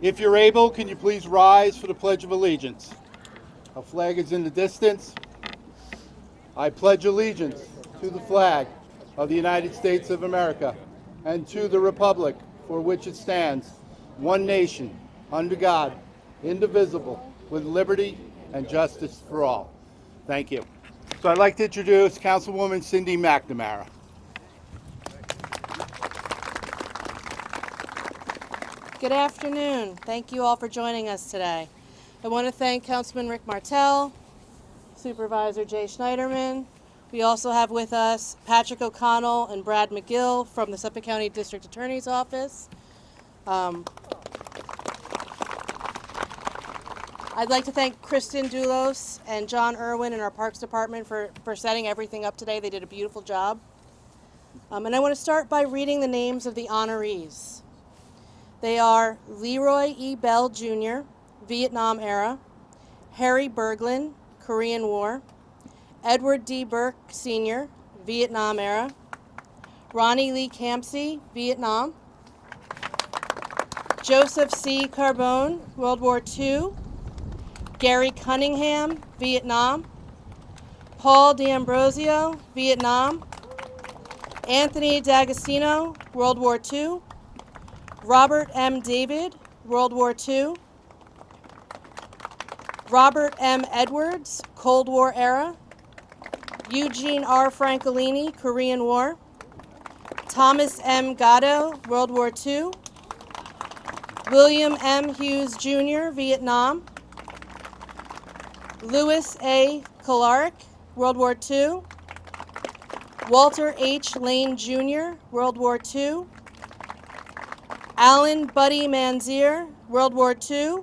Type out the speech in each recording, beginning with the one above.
If you're able, can you please rise for the Pledge of Allegiance? Our flag is in the distance. I pledge allegiance to the flag of the United States of America and to the republic for which it stands, one nation, under God, indivisible, with liberty and justice for all. Thank you. So I'd like to introduce Councilwoman Cindy McNamara. Good afternoon. Thank you all for joining us today. I want to thank Councilman Rick Martell, Supervisor Jay Schneiderman. We also have with us Patrick O'Connell and Brad McGill from the Suffolk County District Attorney's Office. I'd like to thank Kristen Doulos and John Irwin in our Parks Department for setting everything up today. They did a beautiful job. And I want to start by reading the names of the honorees. They are Leroy E. Bell Jr., Vietnam era, Harry Berglund, Korean War, Edward D. Burke Sr., Vietnam era, Ronnie Lee Campsey, Vietnam, Joseph C. Carbone, World War II, Gary Cunningham, Vietnam, Paul D'Ambrosio, Vietnam, Anthony D'Agostino, World War II, Robert M. David, World War II, Robert M. Edwards, Cold War era, Eugene R. Francolini, Korean War, Thomas M. Gatto, World War II, William M. Hughes Jr., Vietnam, Louis A. Kolaric, World War II, Walter H. Lane Jr., World War II, Alan Buddy Manzier, World War II,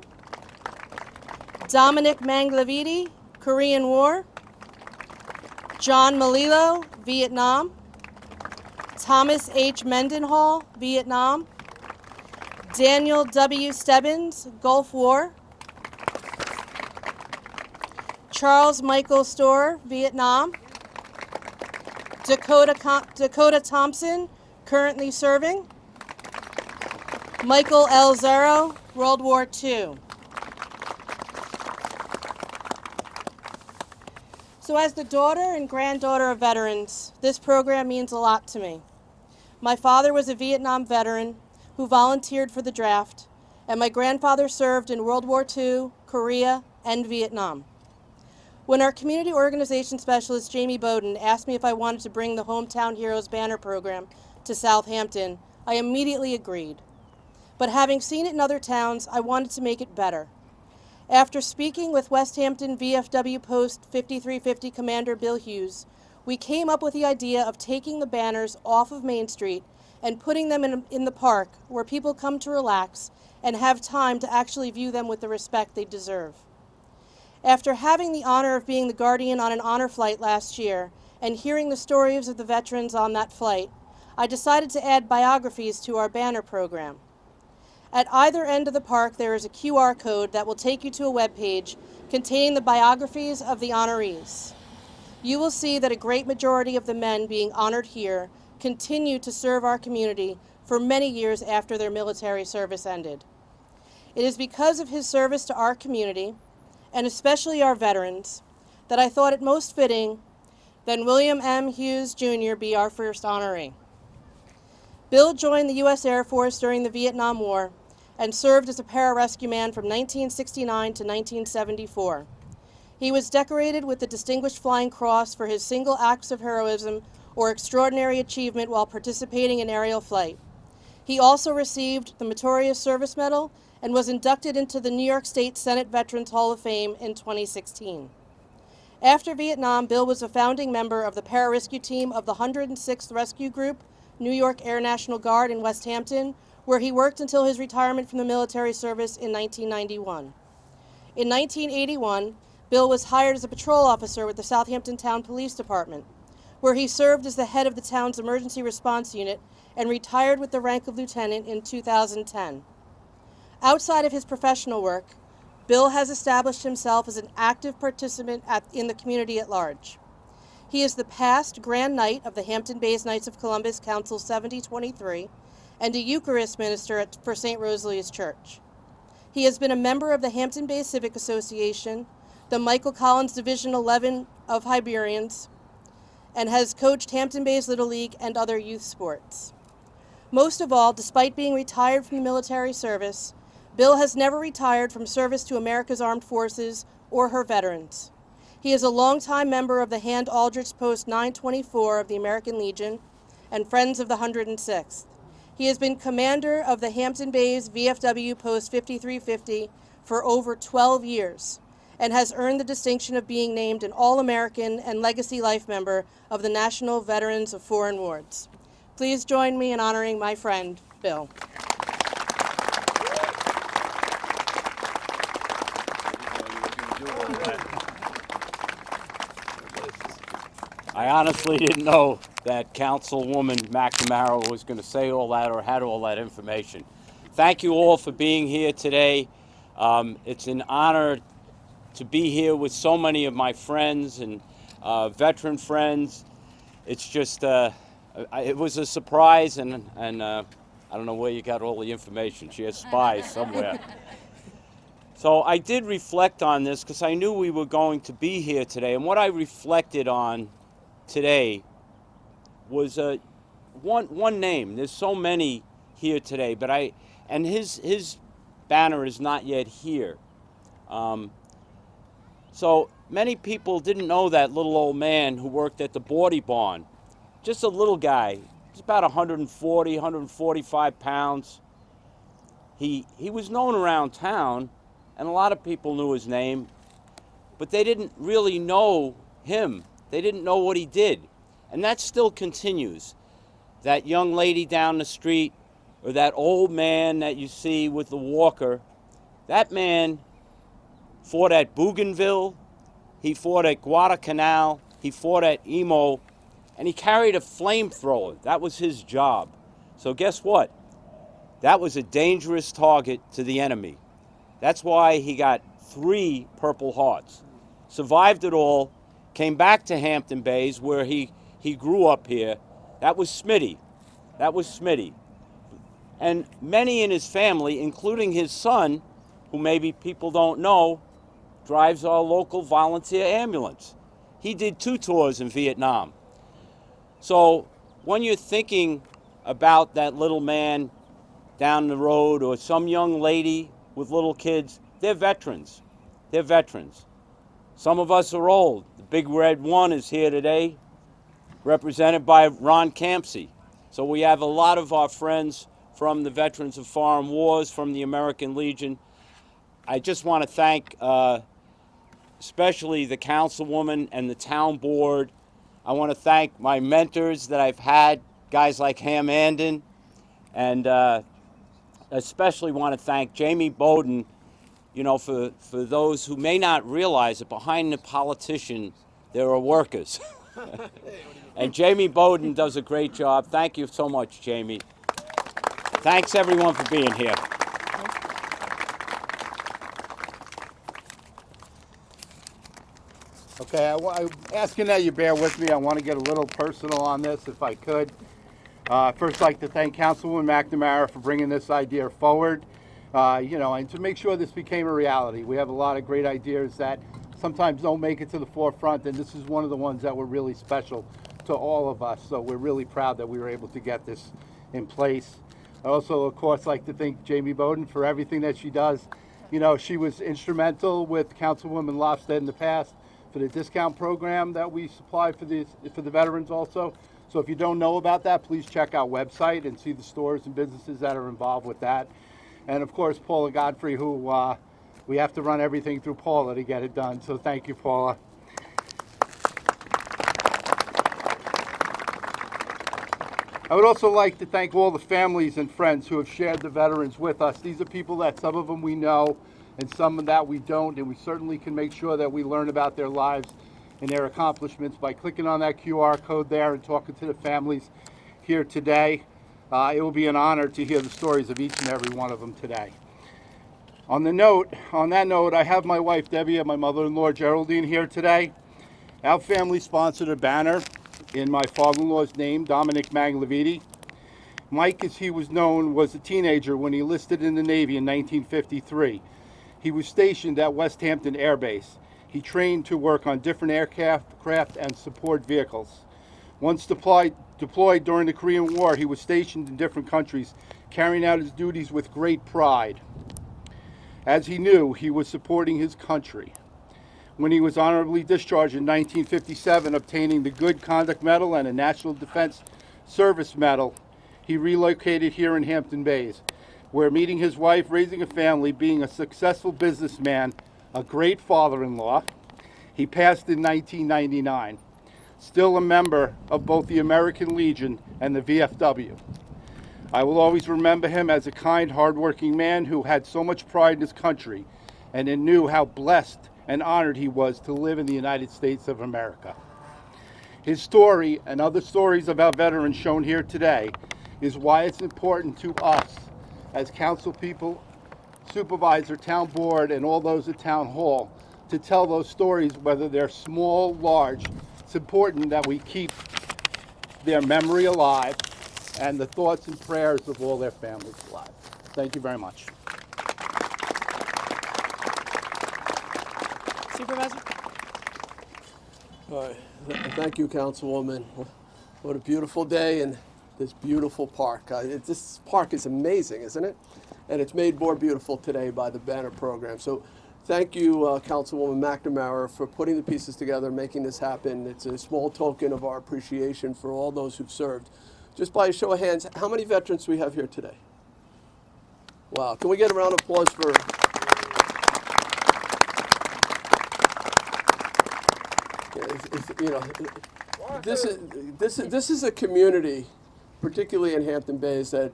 Dominic Manglavidi, Korean War, John Malilo, Vietnam, Thomas H. Mendenhall, Vietnam, Daniel W. Stebbins, Gulf War, Charles Michael Storer, Vietnam, Dakota Thompson, currently serving, Michael L. Zero, World War II. So as the daughter and granddaughter of veterans, this program means a lot to me. My father was a Vietnam veteran who volunteered for the draft, and my grandfather served in World War II, Korea, and Vietnam. When our community organization specialist, Jamie Bowden, asked me if I wanted to bring the Hometown Heroes banner program to Southampton, I immediately agreed. But having seen it in other towns, I wanted to make it better. After speaking with West Hampton VFW Post 5350 Commander Bill Hughes, we came up with the idea of taking the banners off of Main Street and putting them in the park where people come to relax and have time to actually view them with the respect they deserve. After having the honor of being the guardian on an honor flight last year and hearing the stories of the veterans on that flight, I decided to add biographies to our banner program. At either end of the park, there is a QR code that will take you to a webpage containing the biographies of the honorees. You will see that a great majority of the men being honored here continue to serve our community for many years after their military service ended. It is because of his service to our community, and especially our veterans, that I thought it most fitting that William M. Hughes Jr. be our first honoree. Bill joined the U.S. Air Force during the Vietnam War and served as a pararescue man from 1969 to 1974. He was decorated with the Distinguished Flying Cross for his single acts of heroism or extraordinary achievement while participating in aerial flight. He also received the Meritorious Service Medal and was inducted into the New York State Senate Veterans Hall of Fame in 2016. After Vietnam, Bill was a founding member of the pararescue team of the 106th Rescue Group, New York Air National Guard in West Hampton, where he worked until his retirement from the military service in 1991. In 1981, Bill was hired as a patrol officer with the Southampton Town Police Department, where he served as the head of the town's emergency response unit and retired with the rank of lieutenant in 2010. Outside of his professional work, Bill has established himself as an active participant in the community at large. He is the past Grand Knight of the Hampton Bays Knights of Columbus Council 7023 and a Eucharist minister for St. Rosalia's Church. He has been a member of the Hampton Bays Civic Association, the Michael Collins Division 11 of Hibernians, and has coached Hampton Bays Little League and other youth sports. Most of all, despite being retired from the military service, Bill has never retired from service to America's Armed Forces or her veterans. He is a longtime member of the Hand Aldrich Post 924 of the American Legion and Friends of the 106th. He has been commander of the Hampton Bays VFW Post 5350 for over 12 years and has earned the distinction of being named an All-American and Legacy Life member of the National Veterans of Foreign Wards. Please join me in honoring my friend, Bill. I honestly didn't know that Councilwoman McNamara was going to say all that or had all that information. Thank you all for being here today. It's an honor to be here with so many of my friends and veteran friends. It's just, it was a surprise, and I don't know where you got all the information. She has spies somewhere. So I did reflect on this because I knew we were going to be here today, and what I reflected on today was one name. There's so many here today, but his banner is not yet here. So many people didn't know that little old man who worked at the Bordy Barn. Just a little guy. He's about 140, 145 pounds. He was known around town, and a lot of people knew his name, but they didn't really know him. They didn't know what he did. And that still continues. That young lady down the street, or that old man that you see with the walker, that man fought at Bougainville, he fought at Guadalcanal, he fought at Emo, and he carried a flamethrower. That was his job. So guess what? That was a dangerous target to the enemy. That's why he got 3 Purple Hearts. Survived it all, came back to Hampton Bays where he grew up here. That was Smitty. That was Smitty. And many in his family, including his son, who maybe people don't know, drives our local volunteer ambulance. He did 2 tours in Vietnam. So when you're thinking about that little man down the road or some young lady with little kids, they're veterans. They're veterans. Some of us are old. The Big Red One is here today, represented by Ron Campsey. So we have a lot of our friends from the Veterans of Foreign Wars, from the American Legion. I just want to thank especially the councilwoman and the town board. I want to thank my mentors that I've had, guys like Ham Anden, and especially want to thank Jamie Bowden, you know, for those who may not realize that behind the politician, there are workers. And Jamie Bowden does a great job. Thank you so much, Jamie. Thanks, everyone, for being here. Okay, I'm asking that you bear with me. I want to get a little personal on this, if I could. First, I'd like to thank Councilwoman McNamara for bringing this idea forward, and to make sure this became a reality. We have a lot of great ideas that sometimes don't make it to the forefront, and this is one of the ones that were really special to all of us. So we're really proud that we were able to get this in place. I also, of course, like to thank Jamie Bowden for everything that she does. You know, she was instrumental with Councilwoman Lofstead in the past for the discount program that we supply for the veterans also. So if you don't know about that, please check our website and see the stores and businesses that are involved with that. And of course, Paula Godfrey, who we have to run everything through Paula to get it done. So thank you, Paula. I would also like to thank all the families and friends who have shared the veterans with us. These are people that some of them we know and some that we don't, and we certainly can make sure that we learn about their lives and their accomplishments by clicking on that QR code there and talking to the families here today. It will be an honor to hear the stories of each and every one of them today. On that note, I have my wife Debbie and my mother-in-law Geraldine here today. Our family sponsored a banner in my father-in-law's name, Dominic Maglaviti. Mike, as he was known, was a teenager when he enlisted in the Navy in 1953. He was stationed at West Hampton Air Base. He trained to work on different aircraft and support vehicles. Once deployed during the Korean War, he was stationed in different countries, carrying out his duties with great pride, as he knew he was supporting his country. When he was honorably discharged in 1957, obtaining the Good Conduct Medal and a National Defense Service Medal, he relocated here in Hampton Bays, where meeting his wife, raising a family, being a successful businessman, a great father-in-law, he passed in 1999. Still a member of both the American Legion and the VFW. I will always remember him as a kind, hardworking man who had so much pride in his country and knew how blessed and honored he was to live in the United States of America. His story and other stories about veterans shown here today is why it's important to us as council people, supervisor, town board, and all those at town hall to tell those stories, whether they're small, large. It's important that we keep their memory alive and the thoughts and prayers of all their families alive. Thank you very much. Supervisor? All right. Thank you, Councilwoman. What a beautiful day in this beautiful park. This park is amazing, isn't it? And it's made more beautiful today by the banner program. So thank you, Councilwoman McNamara, for putting the pieces together, making this happen. It's a small token of our appreciation for all those who've served. Just by a show of hands, how many veterans do we have here today? Wow. Can we get a round of applause for... You know, this is a community, particularly in Hampton Bays, that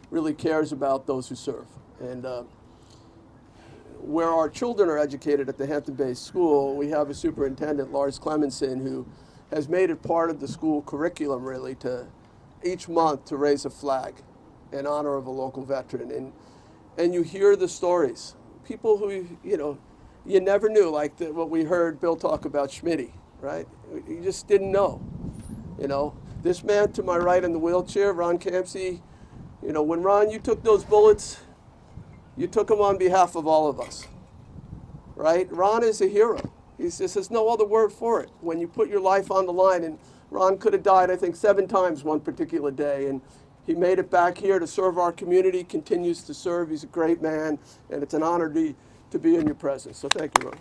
really cares about those who serve. And where our children are educated at the Hampton Bays School, we have a superintendent, Lars Clemenson, who has made it part of the school curriculum, really, to each month to raise a flag in honor of a local veteran. And you hear the stories. People who, you know, you never knew, like what we heard Bill talk about Schmitty, right? You just didn't know, you know. This man to my right in the wheelchair, Ron Campsey, you know, when Ron, you took those bullets, you took them on behalf of all of us, right? Ron is a hero. There's no other word for it. When you put your life on the line, and Ron could have died, I think, 7 times one particular day, and he made it back here to serve our community, continues to serve. He's a great man, and it's an honor to be in your presence. So thank you, Ron.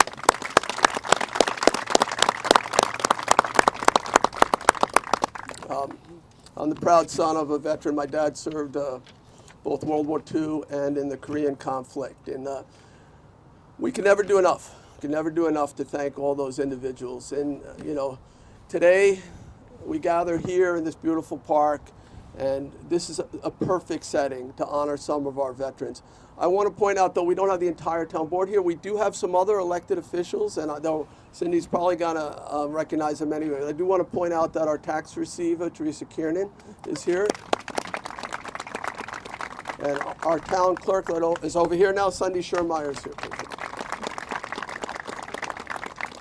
I'm the proud son of a veteran. My dad served both World War II and in the Korean conflict. And we can never do enough. We can never do enough to thank all those individuals. And, you know, today we gather here in this beautiful park, and this is a perfect setting to honor some of our veterans. I want to point out, though, we don't have the entire town board here. We do have some other elected officials, and though Cindy's probably going to recognize them anyway. I do want to point out that our tax receiver, Teresa Kiernan, is here. And our town clerk is over here now. Cindy Schermeyer is here.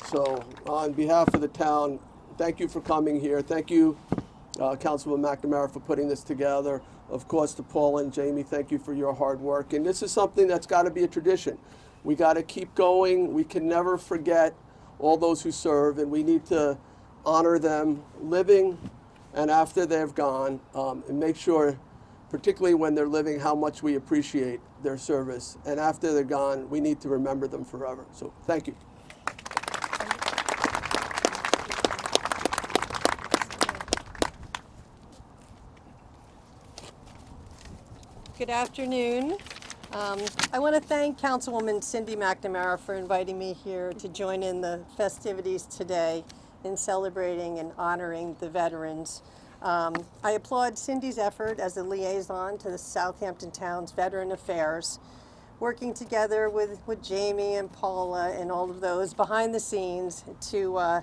So on behalf of the town, thank you for coming here. Thank you, Councilman McNamara, for putting this together. Of course, to Paul and Jamie, thank you for your hard work. And this is something that's got to be a tradition. We got to keep going. We can never forget all those who serve, and we need to honor them living and after they've gone, and make sure, particularly when they're living, how much we appreciate their service. And after they're gone, we need to remember them forever. So thank you. Good afternoon. I want to thank Councilwoman Cindy McNamara for inviting me here to join in the festivities today in celebrating and honoring the veterans. I applaud Cindy's effort as a liaison to the Southampton Town's Veteran Affairs, working together with Jamie and Paula and all of those behind the scenes to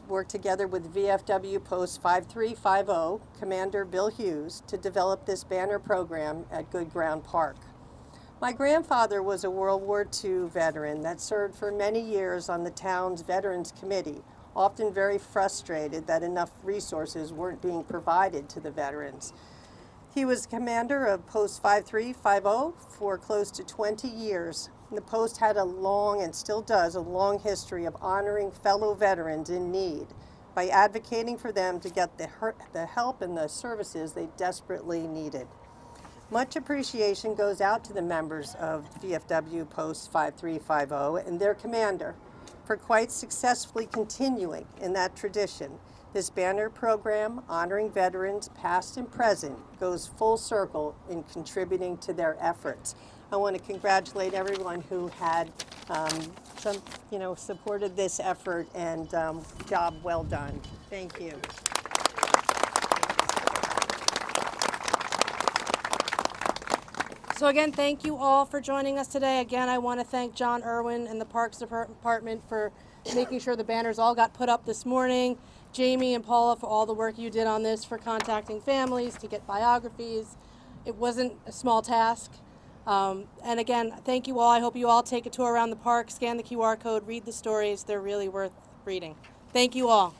work together with VFW Post 5350, Commander Bill Hughes, to develop this banner program at Good Ground Park. My grandfather was a World War II veteran that served for many years on the town's Veterans Committee, often very frustrated that enough resources weren't being provided to the veterans. He was commander of Post 5350 for close to 20 years. The post had a long, and still does, a long history of honoring fellow veterans in need by advocating for them to get the help and the services they desperately needed. Much appreciation goes out to the members of VFW Post 5350 and their commander for quite successfully continuing in that tradition. This banner program, honoring veterans past and present, goes full circle in contributing to their efforts. I want to congratulate everyone who had supported this effort, and job well done. Thank you. So again, thank you all for joining us today. Again, I want to thank John Irwin and the Parks Department for making sure the banners all got put up this morning. Jamie and Paula for all the work you did on this, for contacting families to get biographies. It wasn't a small task. And again, thank you all. I hope you all take a tour around the park, scan the QR code, read the stories. They're really worth reading. Thank you all.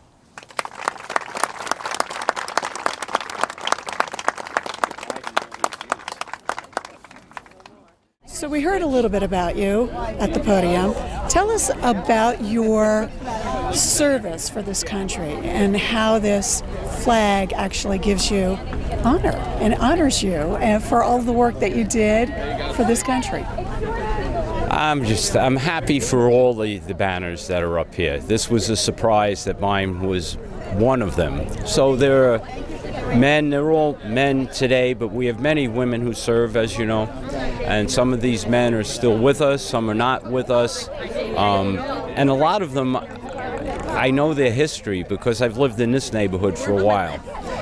So we heard a little bit about you at the podium. Tell us about your service for this country and how this flag actually gives you honor and honors you and for all the work that you did for this country. I'm happy for all the banners that are up here. This was a surprise that mine was one of them. So there are men, they're all men today, but we have many women who serve, as you know, and some of these men are still with us, some are not with us, and a lot of them, I know their history because I've lived in this neighborhood for a while.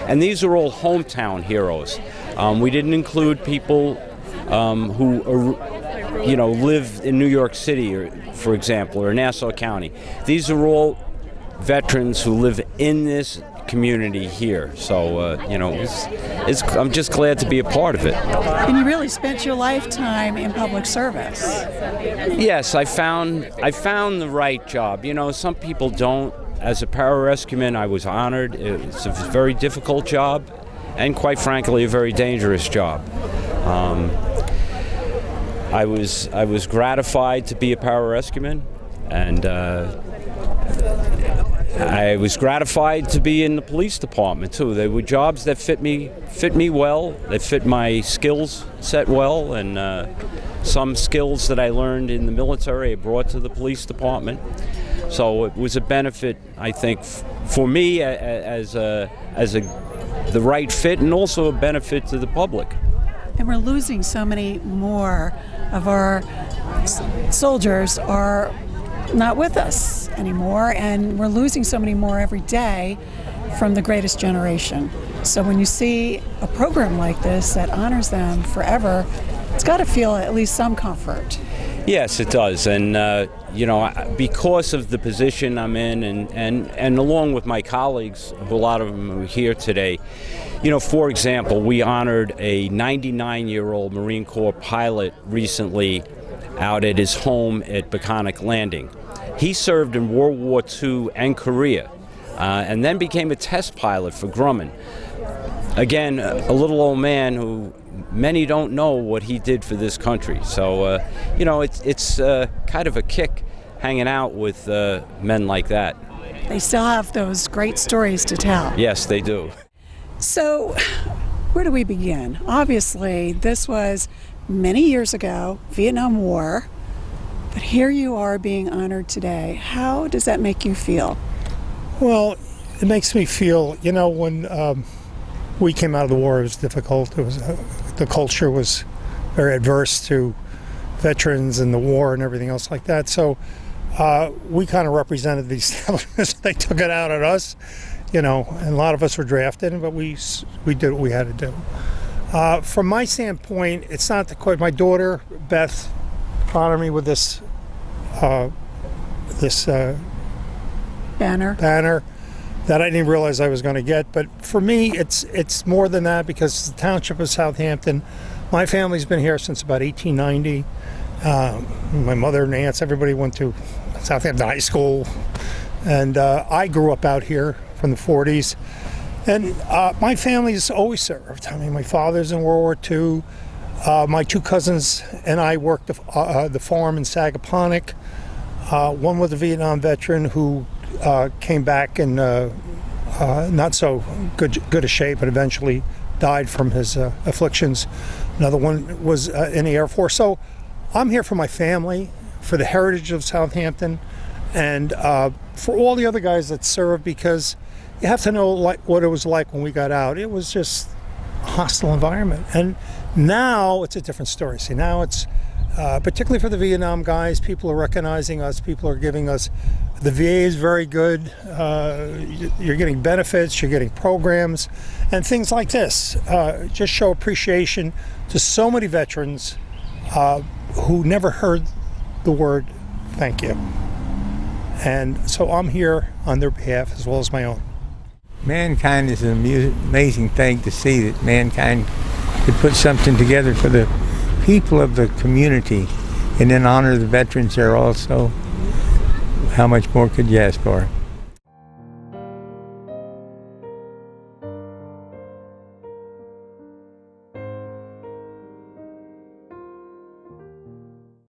And these are all hometown heroes. We didn't include people who are, live in New York City, or, for example, or Nassau County. These are all veterans who live in this community here. So, I'm just glad to be a part of it. And you really spent your lifetime in public service. Yes, I found the right job. Some people don't. As a pararescueman, I was honored. It's a very difficult job, and quite frankly, a very dangerous job. I was gratified to be a pararescueman, and I was gratified to be in the police department too. They were jobs that fit me well. They fit my skills set well, and some skills that I learned in the military I brought to the police department. So it was a benefit, I think, for me as the right fit, and also a benefit to the public. And we're losing so many more of our soldiers are not with us anymore, and we're losing so many more every day from the greatest generation. So when you see a program like this that honors them forever, it's got to feel at least some comfort. Yes, it does, and because of the position I'm in, and along with my colleagues, a lot of them are here today. For example, we honored a 99-year-old Marine Corps pilot recently out at his home at Baconic Landing. He served in World War II and Korea, and then became a test pilot for Grumman. Again, a little old man who many don't know what he did for this country. So, it's kind of a kick hanging out with men like that. They still have those great stories to tell. Yes, they do. So, where do we begin? Obviously, this was many years ago, Vietnam War, but here you are being honored today. How does that make you feel? Well, it makes me feel, when we came out of the war, it was difficult. It was the culture was very adverse to veterans and the war and everything else like that. So we kind of represented the establishment. They took it out at us, and a lot of us were drafted, but we did what we had to do. From my standpoint, it's not the quite. My daughter Beth honored me with this Banner that I didn't realize I was going to get. But for me, it's more than that, because the township of Southampton, my family's been here since about 1890. My mother and aunts, everybody went to Southampton High School, and I grew up out here from the 40s. And my family's always served. I mean, my father's in World War II. My two cousins and I worked the farm in Sagaponack. One was a Vietnam veteran who came back in not so good a shape, but eventually died from his afflictions. Another one was in the Air Force. So I'm here for my family, for the heritage of Southampton, and for all the other guys that served, because you have to know what it was like when we got out. It was just a hostile environment. And now it's a different story. See, now it's, particularly for the Vietnam guys, people are recognizing us, people are giving us, the VA is very good, you're getting benefits, you're getting programs, and things like this just show appreciation to so many veterans who never heard the word thank you. And so I'm here on their behalf as well as my own. Mankind is an amazing thing to see, that mankind could put something together for the people of the community and then honor the veterans there also. How much more could you ask for?